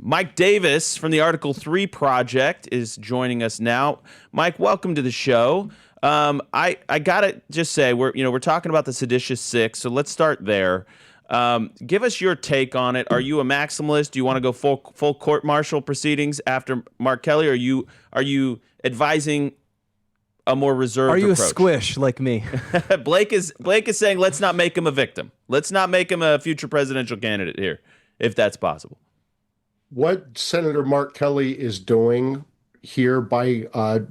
Mike Davis from the Article 3 Project is joining us now. Mike, welcome to the show. I gotta just say we're talking about the Seditious Six, so let's start there. Give us your take on it. Are you a maximalist? Do you want to go full court martial proceedings after Mark Kelly? Or are you advising a more reserved approach? Are you a squish like me? Blake is saying let's not make him a victim. Let's not make him a future presidential candidate here, if that's possible. What Senator Mark Kelly is doing here by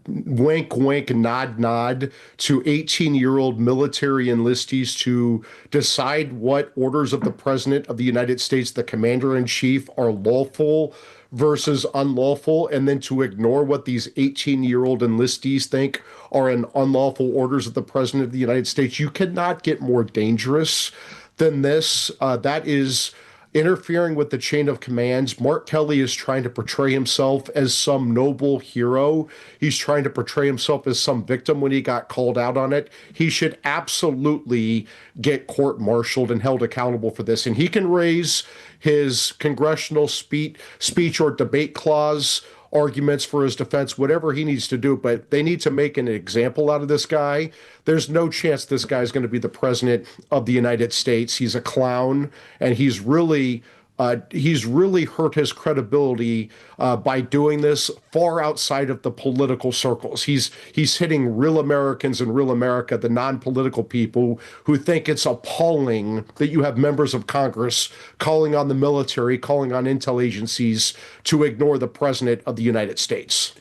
wink, wink, nod, nod to 18-year-old military enlistees to decide what orders of the President of the United States, the Commander-in-Chief, are lawful versus unlawful, and then to ignore what these 18-year-old enlistees think are unlawful orders of the President of the United States. You cannot get more dangerous than this. That is interfering with the chain of commands. Mark Kelly is trying to portray himself as some noble hero. He's trying to portray himself as some victim when he got called out on it. He should absolutely get court-martialed and held accountable for this. And he can raise his congressional speech or debate clause arguments for his defense, whatever he needs to do, but they need to make an example out of this guy. There's no chance this guy's going to be the president of the United States. He's a clown, and he's really hurt his credibility by doing this far outside of the political circles. He's hitting real Americans in real America, the non-political people who think it's appalling that you have members of Congress calling on the military, calling on intel agencies to ignore the president of the United States.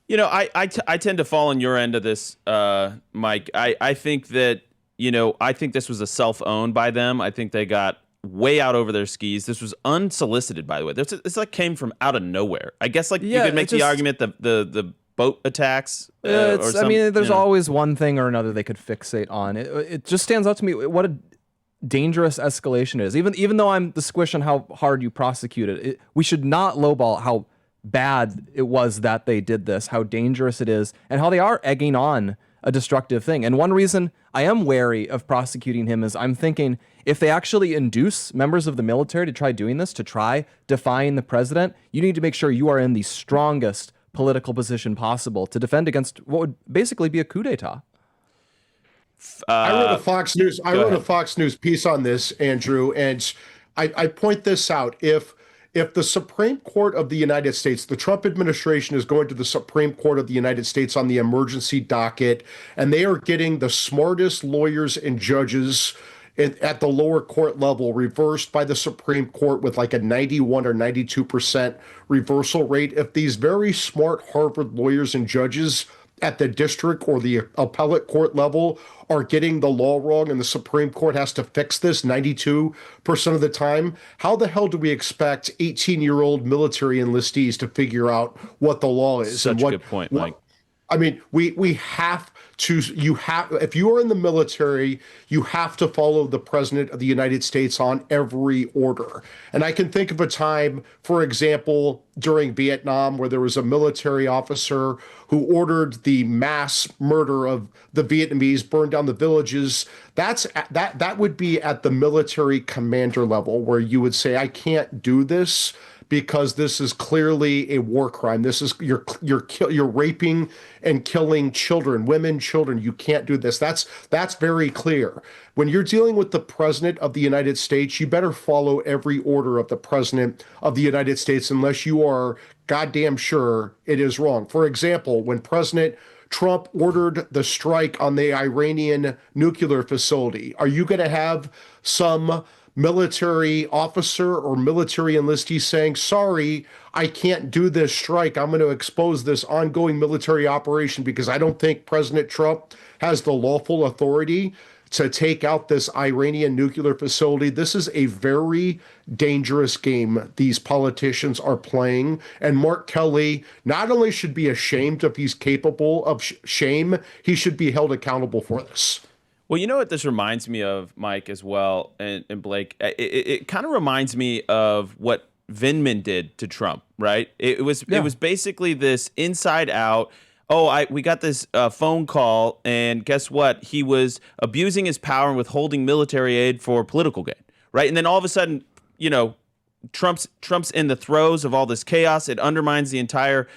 You know, I tend to fall on your end of this, Mike. I think that, I think this was a self-owned by them. I think they got way out over their skis. This was unsolicited, by the way. This like came from out of nowhere. I guess you could make the argument that the boat attacks. There's always one thing or another they could fixate on. It just stands out to me what a dangerous escalation it is. Even though I'm the squish on how hard you prosecute it, we should not lowball how bad it was that they did this, how dangerous it is, and how they are egging on a destructive thing. And one reason I am wary of prosecuting him is I'm thinking if they actually induce members of the military to try doing this, to try defying the president, you need to make sure you are in the strongest political position possible to defend against what would basically be a coup d'etat. I wrote a Fox News piece on this, Andrew, and I point this out. If the Supreme Court of the United States, the Trump administration is going to the Supreme Court of the United States on the emergency docket, and they are getting the smartest lawyers and judges at the lower court level reversed by the Supreme Court with like a 91 or 92% reversal rate, if these very smart Harvard lawyers and judges at the district or the appellate court level are getting the law wrong and the Supreme Court has to fix this 92% of the time, how the hell do we expect 18-year-old military enlistees to figure out what the law is? Such a good point, Mike. I mean, we have to, if you are in the military, you have to follow the president of the United States on every order. And I can think of a time, for example, during Vietnam, where there was a military officer who ordered the mass murder of the Vietnamese, burned down the villages. That would be at the military commander level, where you would say, I can't do this because this is clearly a war crime. This is you're raping and killing children, women, children. You can't do this. That's very clear. When you're dealing with the president of the United States, you better follow every order of the president of the United States unless you are goddamn sure it is wrong. For example, when President Trump ordered the strike on the Iranian nuclear facility, are you going to have some military officer or military enlistee saying, sorry, I can't do this strike. I'm going to expose this ongoing military operation because I don't think President Trump has the lawful authority to take out this Iranian nuclear facility? This is a very dangerous game these politicians are playing. And Mark Kelly not only should be ashamed if he's capable of shame, he should be held accountable for this. Well, you know what this reminds me of, Mike, as well, and Blake? It kind of reminds me of what Vindman did to Trump, right? It was basically this inside out. We got this phone call, and guess what? He was abusing his power and withholding military aid for political gain, right? And then all of a sudden, Trump's in the throes of all this chaos. It undermines the entire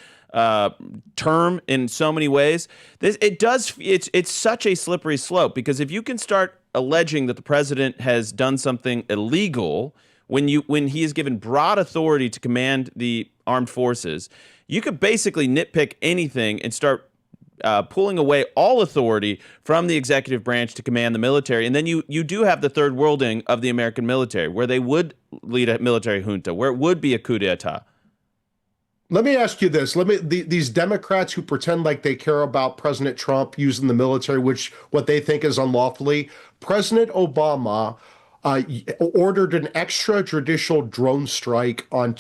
term in so many ways. It's such a slippery slope, because if you can start alleging that the president has done something illegal when he is given broad authority to command the armed forces, you could basically nitpick anything and start pulling away all authority from the executive branch to command the military. And then you do have the third worlding of the American military, where they would lead a military junta, where it would be a coup d'etat. Let me ask you this. These Democrats who pretend like they care about President Trump using the military, which what they think is unlawfully, President Obama ordered an extrajudicial drone strike on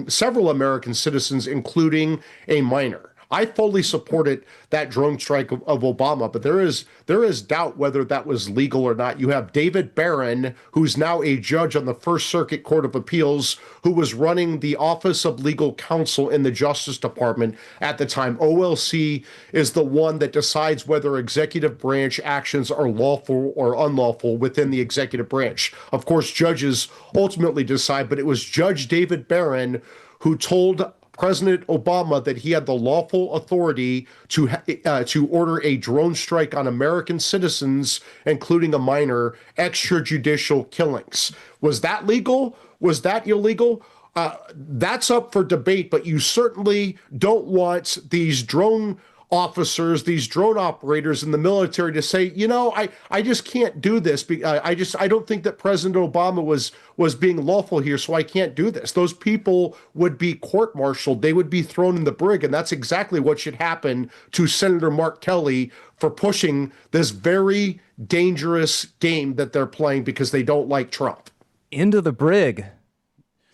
several American citizens, including a minor. I fully supported that drone strike of Obama, but there is doubt whether that was legal or not. You have David Barron, who's now a judge on the First Circuit Court of Appeals, who was running the Office of Legal Counsel in the Justice Department at the time. OLC is the one that decides whether executive branch actions are lawful or unlawful within the executive branch. Of course, judges ultimately decide, but it was Judge David Barron who told President Obama that he had the lawful authority to order a drone strike on American citizens, including a minor, extrajudicial killings. Was that legal? Was that illegal? That's up for debate, but you certainly don't want these drone officers, these drone operators in the military to say, I just can't do this. I don't think that President Obama was being lawful here, so I can't do this. Those people would be court-martialed. They would be thrown in the brig, and that's exactly what should happen to Senator Mark Kelly for pushing this very dangerous game that they're playing because they don't like Trump. Into the brig.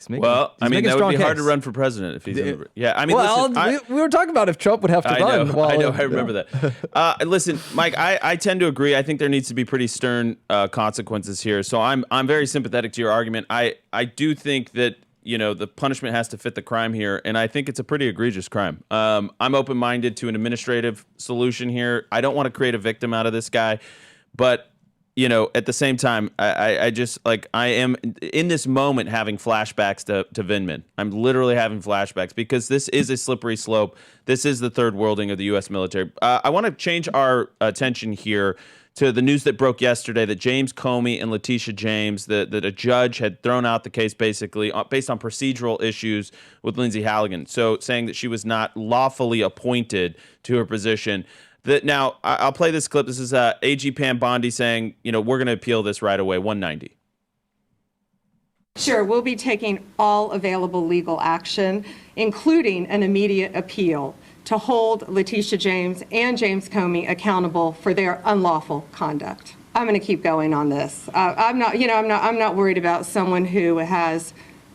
Well, I mean, that would be hard to run for president if he's in the... Yeah, I mean, well, listen, we were talking about if Trump would have to run. I remember that. Listen, Mike, I tend to agree. I think there needs to be pretty stern consequences here. So I'm very sympathetic to your argument. I do think that, the punishment has to fit the crime here, and I think it's a pretty egregious crime. I'm open-minded to an administrative solution here. I don't want to create a victim out of this guy, but... at the same time, I am in this moment having flashbacks to Vindman. I'm literally having flashbacks because this is a slippery slope. This is the third worlding of the U.S. military. I want to change our attention here to the news that broke yesterday that James Comey and Letitia James, that a judge had thrown out the case basically based on procedural issues with Lindsay Halligan. So saying that she was not lawfully appointed to her position. Now, I'll play this clip. This is AG Pam Bondi saying, we're going to appeal this right away, 190. Sure, we'll be taking all available legal action, including an immediate appeal, to hold Letitia James and James Comey accountable for their unlawful conduct. I'm going to keep going on this. I'm not worried about someone who has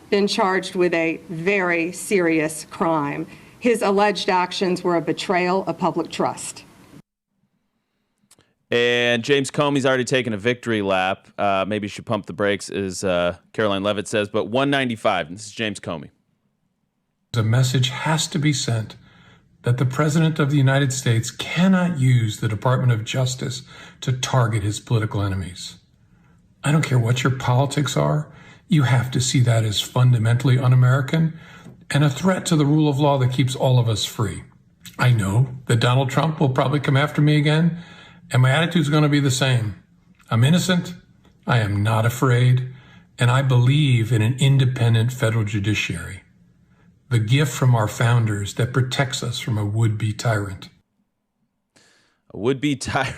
been charged with a very serious crime. His alleged actions were a betrayal of public trust. And James Comey's already taken a victory lap. Maybe you should pump the brakes, as Caroline Levitt says. But 195, and this is James Comey. A message has to be sent that the President of the United States cannot use the Department of Justice to target his political enemies. I don't care what your politics are. You have to see that as fundamentally un-American and a threat to the rule of law that keeps all of us free. I know that Donald Trump will probably come after me again, and my attitude is going to be the same. I'm innocent, I am not afraid, and I believe in an independent federal judiciary, the gift from our founders that protects us from a would-be tyrant. A would-be tyrant.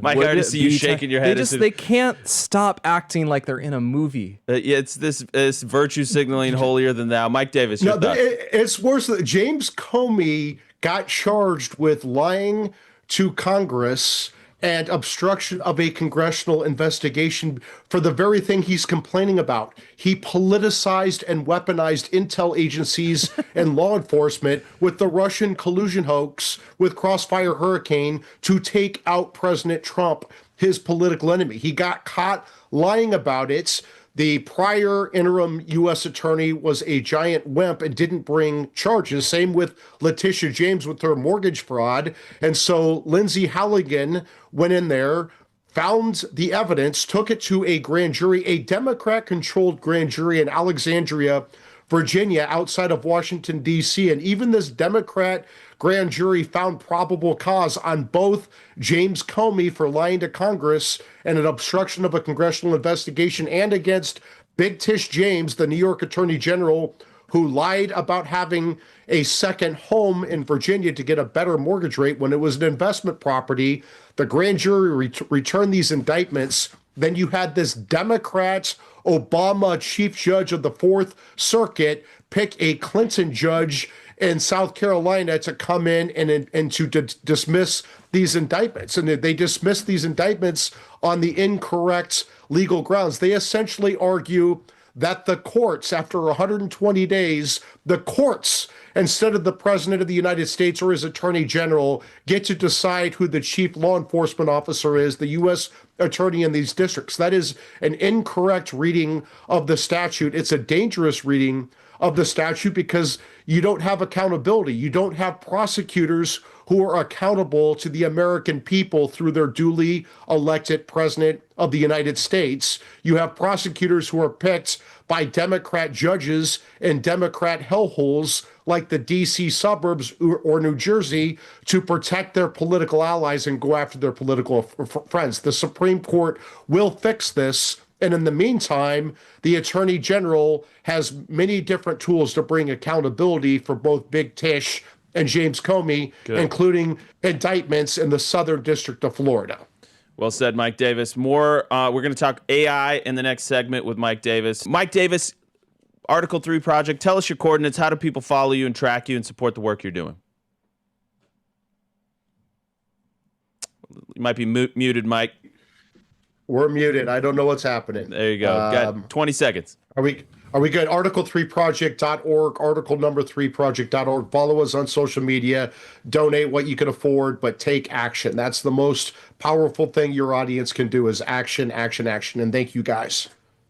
Mike, I already see you shaking your head. They can't stop acting like they're in a movie. It's this virtue signaling holier than thou. Mike Davis, no, it's worse. James Comey got charged with lying to Congress and obstruction of a congressional investigation for the very thing he's complaining about. He politicized and weaponized intel agencies and law enforcement with the Russian collusion hoax with Crossfire Hurricane to take out President Trump, his political enemy. He got caught lying about it. The prior interim U.S. attorney was a giant wimp and didn't bring charges. Same with Letitia James with her mortgage fraud. And so Lindsay Halligan went in there, found the evidence, took it to a grand jury, a Democrat-controlled grand jury in Alexandria, Virginia, outside of Washington, D.C. And even this Democrat grand jury found probable cause on both James Comey for lying to Congress and an obstruction of a congressional investigation, and against Big Tish James, the New York Attorney General, who lied about having a second home in Virginia to get a better mortgage rate when it was an investment property. The grand jury returned these indictments. Then you had this Democrat Obama chief judge of the Fourth Circuit pick a Clinton judge in South Carolina to come in and to dismiss these indictments. And they dismissed these indictments on the incorrect legal grounds. They essentially argue that the courts, after 120 days, the courts, instead of the president of the United States or his attorney general, get to decide who the chief law enforcement officer is, the U.S. attorney in these districts. That is an incorrect reading of the statute. It's a dangerous reading of the statute because you don't have accountability. You don't have prosecutors who are accountable to the American people through their duly elected president of the United States. You have prosecutors who are picked by Democrat judges in Democrat hellholes like the D.C. suburbs or New Jersey to protect their political allies and go after their political friends. The Supreme Court will fix this. And in the meantime, the Attorney General has many different tools to bring accountability for both Big Tish and James Comey, including indictments in the Southern District of Florida. Well said, Mike Davis. We're going to talk AI in the next segment with Mike Davis. Mike Davis, Article 3 Project, tell us your coordinates. How do people follow you and track you and support the work you're doing? You might be muted, Mike. We're muted. I don't know what's happening. There you go. Got 20 seconds. Are we good? Article3project.org, article number 3project.org. Follow us on social media. Donate what you can afford, but take action. That's the most powerful thing your audience can do is action, action, action. And thank you guys.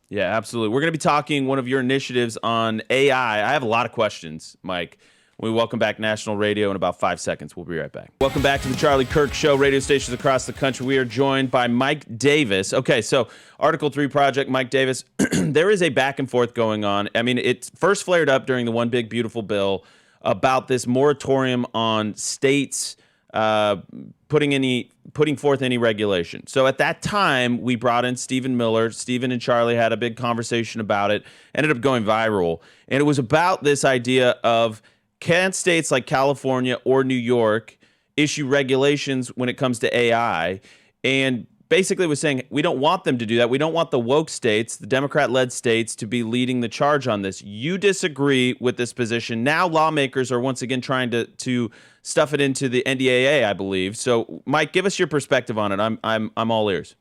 Yeah, absolutely. We're going to be talking one of your initiatives on AI. I have a lot of questions, Mike. We welcome back National Radio in about 5 seconds. We'll be right back. Welcome back to the Charlie Kirk Show, radio stations across the country. We are joined by Mike Davis. Okay, so Article 3 Project, Mike Davis. There is a back and forth going on. I mean, it first flared up during the One Big Beautiful Bill about this moratorium on states putting forth any regulation. So at that time, we brought in Stephen Miller. Stephen and Charlie had a big conversation about it. Ended up going viral. And it was about this idea of, can states like California or New York issue regulations when it comes to AI? And basically was saying, we don't want them to do that. We don't want the woke states, the Democrat-led states, to be leading the charge on this. You disagree with this position. Now lawmakers are once again trying to stuff it into the NDAA, I believe. So, Mike, give us your perspective on it. I'm all ears.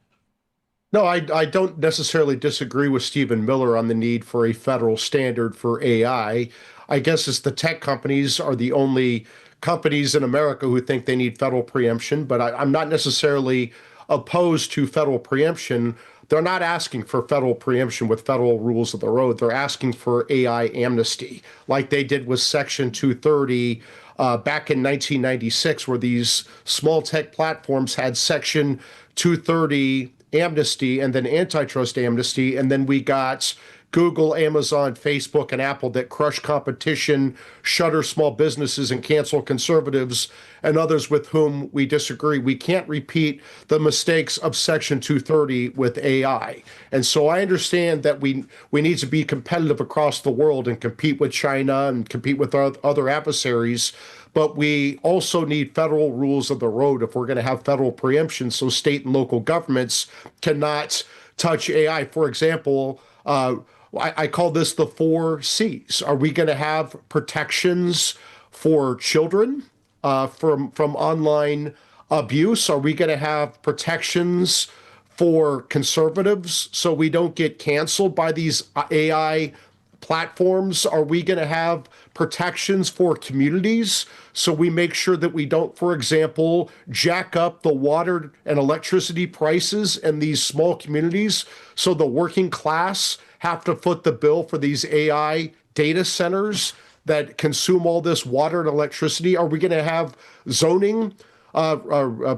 No, I don't necessarily disagree with Stephen Miller on the need for a federal standard for AI. I guess it's the tech companies are the only companies in America who think they need federal preemption, but I'm not necessarily opposed to federal preemption. They're not asking for federal preemption with federal rules of the road. They're asking for AI amnesty, like they did with Section 230 back in 1996, where these small tech platforms had Section 230 amnesty and then antitrust amnesty, and then we got Google, Amazon, Facebook, and Apple that crush competition, shutter small businesses, and cancel conservatives and others with whom we disagree. We can't repeat the mistakes of Section 230 with AI. And so I understand that we need to be competitive across the world and compete with China and compete with our other adversaries. But we also need federal rules of the road if we're going to have federal preemption so state and local governments cannot touch AI. For example, I call this the 4 C's. Are we going to have protections for children from online abuse? Are we going to have protections for conservatives so we don't get canceled by these AI platforms? Are we going to have protections for communities so we make sure that we don't, for example, jack up the water and electricity prices in these small communities so the working class have to foot the bill for these AI data centers that consume all this water and electricity? Are we going to have zoning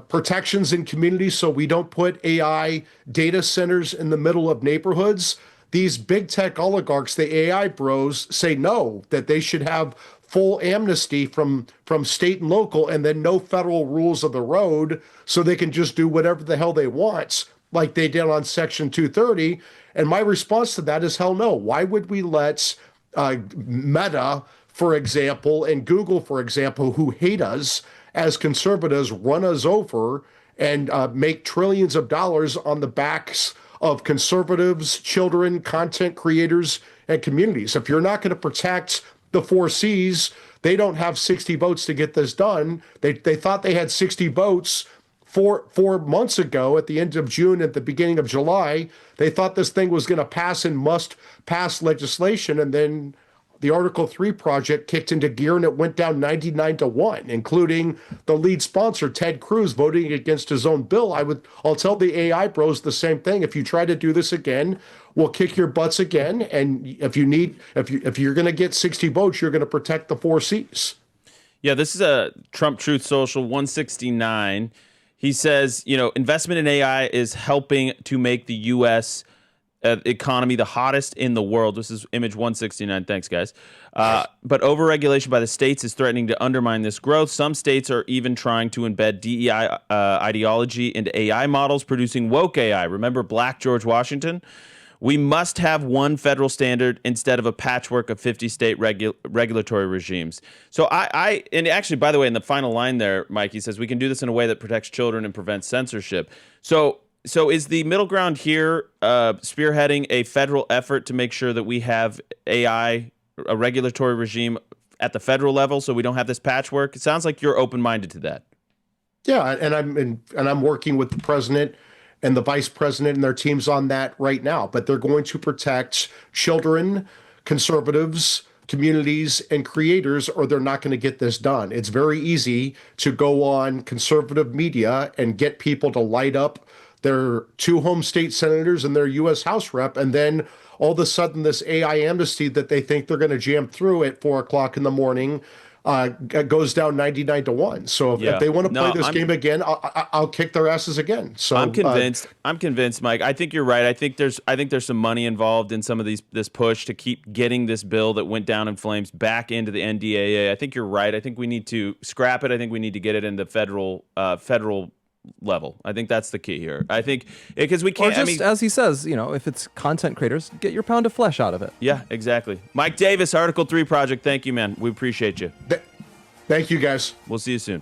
protections in communities so we don't put AI data centers in the middle of neighborhoods. These big tech oligarchs, the AI bros, say no, that they should have full amnesty from state and local, and then no federal rules of the road, so they can just do whatever the hell they want, like they did on Section 230. And my response to that is hell no. Why would we let Meta, for example, and Google, for example, who hate us as conservatives, run us over and make trillions of dollars on the backs of conservatives, children, content creators, and communities? If you're not going to protect the 4 C's, they don't have 60 votes to get this done. They thought they had 60 votes 4 months ago at the end of June, at the beginning of July. They thought this thing was going to pass and must pass legislation, and then the Article 3 project kicked into gear and it went down 99-1, including the lead sponsor, Ted Cruz, voting against his own bill. I'll tell the AI bros the same thing. If you try to do this again, we'll kick your butts again. And if you're going to get 60 votes, you're going to protect the 4 C's. Yeah, this is a Trump Truth Social 169. He says, investment in AI is helping to make the U.S. Economy the hottest in the world. This is image 169. Thanks, guys. But overregulation by the states is threatening to undermine this growth. Some states are even trying to embed DEI ideology into AI models, producing woke AI. Remember Black George Washington? We must have one federal standard instead of a patchwork of 50 state regulatory regimes. So and actually, by the way, in the final line there, Mike, he says we can do this in a way that protects children and prevents censorship. So is the middle ground here spearheading a federal effort to make sure that we have AI, a regulatory regime at the federal level, so we don't have this patchwork? It sounds like you're open-minded to that. Yeah, and I'm working with the president and the vice president and their teams on that right now. But they're going to protect children, conservatives, communities, and creators, or they're not going to get this done. It's very easy to go on conservative media and get people to light up their 2 home state senators and their U.S. House rep, and then all of a sudden this AI amnesty that they think they're going to jam through at 4 o'clock in the morning goes down 99-1. So if they want to play this game again, I'll kick their asses again. So I'm convinced, Mike. I think you're right. I think there's some money involved in some of this push to keep getting this bill that went down in flames back into the NDAA. I think you're right. I think we need to scrap it. I think we need to get it into federal level. I think that's the key here. I think because we can't. Or just as he says, if it's content creators, get your pound of flesh out of it. Yeah, exactly. Mike Davis, Article 3 Project. Thank you, man. We appreciate you. Thank you, guys. We'll see you soon.